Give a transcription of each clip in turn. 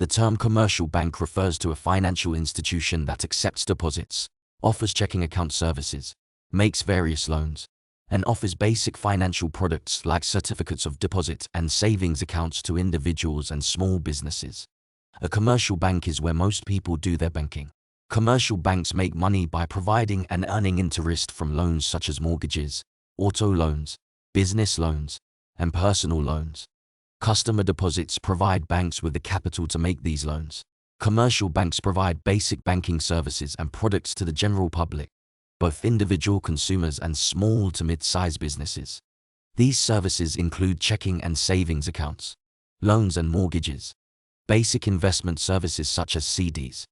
The term commercial bank refers to a financial institution that accepts deposits, offers checking account services, makes various loans, and offers basic financial products like certificates of deposit and savings accounts to individuals and small businesses. A commercial bank is where most people do their banking. Commercial banks make money by providing and earning interest from loans such as mortgages, auto loans, business loans, and personal loans. Customer deposits provide banks with the capital to make these loans. Commercial banks provide basic banking services and products to the general public, both individual consumers and small to mid-sized businesses. These services include checking and savings accounts, loans and mortgages, basic investment services such as CDs,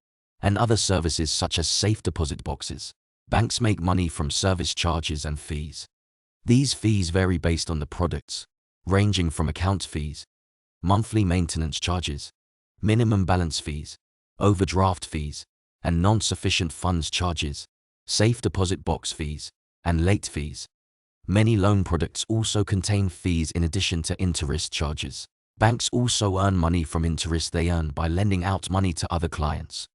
and other services such as safe deposit boxes. Banks make money from service charges and fees. These fees vary based on the products, ranging from account fees, monthly maintenance charges, minimum balance fees, overdraft fees, and non-sufficient funds charges, safe deposit box fees, and late fees. Many loan products also contain fees in addition to interest charges. Banks also earn money from interest they earn by lending out money to other clients.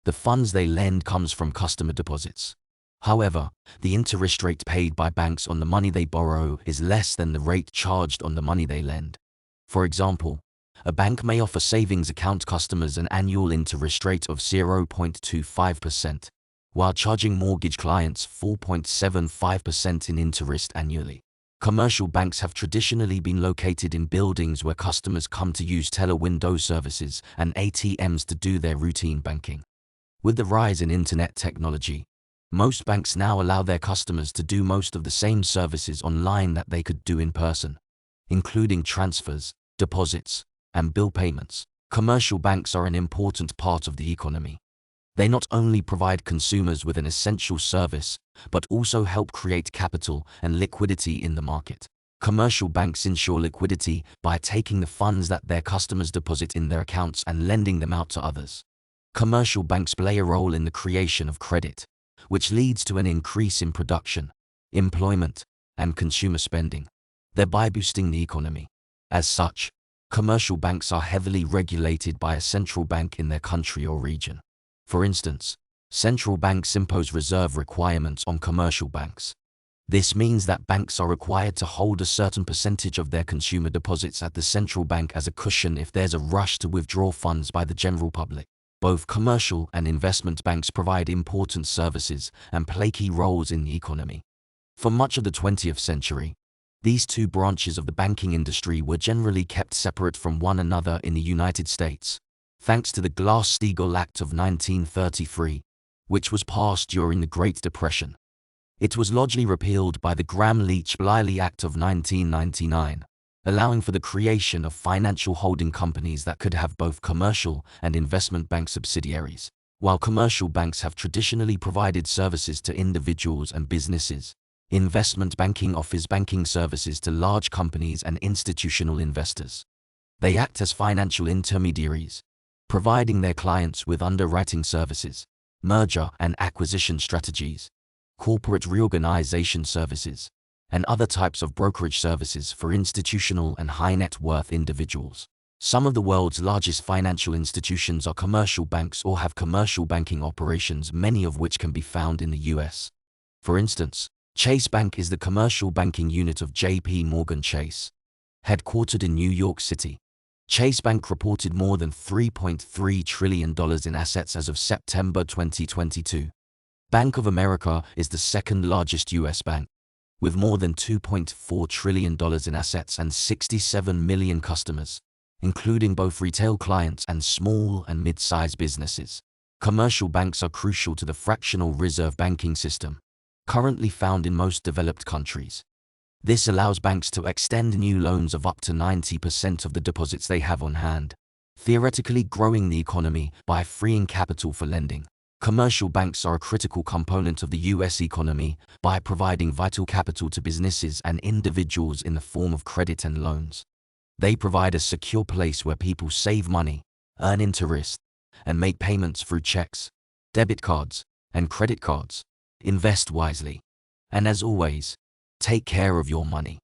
The funds they lend comes from customer deposits. However, the interest rate paid by banks on the money they borrow is less than the rate charged on the money they lend. For example, a bank may offer savings account customers an annual interest rate of 0.25%, while charging mortgage clients 4.75% in interest annually. Commercial banks have traditionally been located in buildings where customers come to use teller window services and ATMs to do their routine banking. With the rise in internet technology, most banks now allow their customers to do most of the same services online that they could do in person, including transfers, deposits, and bill payments. Commercial banks are an important part of the economy. They not only provide consumers with an essential service, but also help create capital and liquidity in the market. Commercial banks ensure liquidity by taking the funds that their customers deposit in their accounts and lending them out to others. Commercial banks play a role in the creation of credit, which leads to an increase in production, employment, and consumer spending, thereby boosting the economy. As such, commercial banks are heavily regulated by a central bank in their country or region. For instance, central banks impose reserve requirements on commercial banks. This means that banks are required to hold a certain percentage of their consumer deposits at the central bank as a cushion if there's a rush to withdraw funds by the general public. Both commercial and investment banks provide important services and play key roles in the economy. For much of the 20th century, these two branches of the banking industry were generally kept separate from one another in the United States, thanks to the Glass-Steagall Act of 1933, which was passed during the Great Depression. It was largely repealed by the Gramm-Leach-Bliley Act of 1999. Allowing for the creation of financial holding companies that could have both commercial and investment bank subsidiaries. While commercial banks have traditionally provided services to individuals and businesses, investment banking offers banking services to large companies and institutional investors. They act as financial intermediaries, providing their clients with underwriting services, merger and acquisition strategies, corporate reorganization services, and other types of brokerage services for institutional and high-net-worth individuals. Some of the world's largest financial institutions are commercial banks or have commercial banking operations, many of which can be found in the US. For instance, Chase Bank is the commercial banking unit of J.P. Morgan Chase. Headquartered in New York City, Chase Bank reported more than $3.3 trillion in assets as of September 2022. Bank of America is the second largest US bank, with more than $2.4 trillion in assets and 67 million customers, including both retail clients and small and mid-sized businesses. Commercial banks are crucial to the fractional reserve banking system, currently found in most developed countries. This allows banks to extend new loans of up to 90% of the deposits they have on hand, theoretically growing the economy by freeing capital for lending. Commercial banks are a critical component of the US economy by providing vital capital to businesses and individuals in the form of credit and loans. They provide a secure place where people save money, earn interest, and make payments through checks, debit cards, and credit cards. Invest wisely. And as always, take care of your money.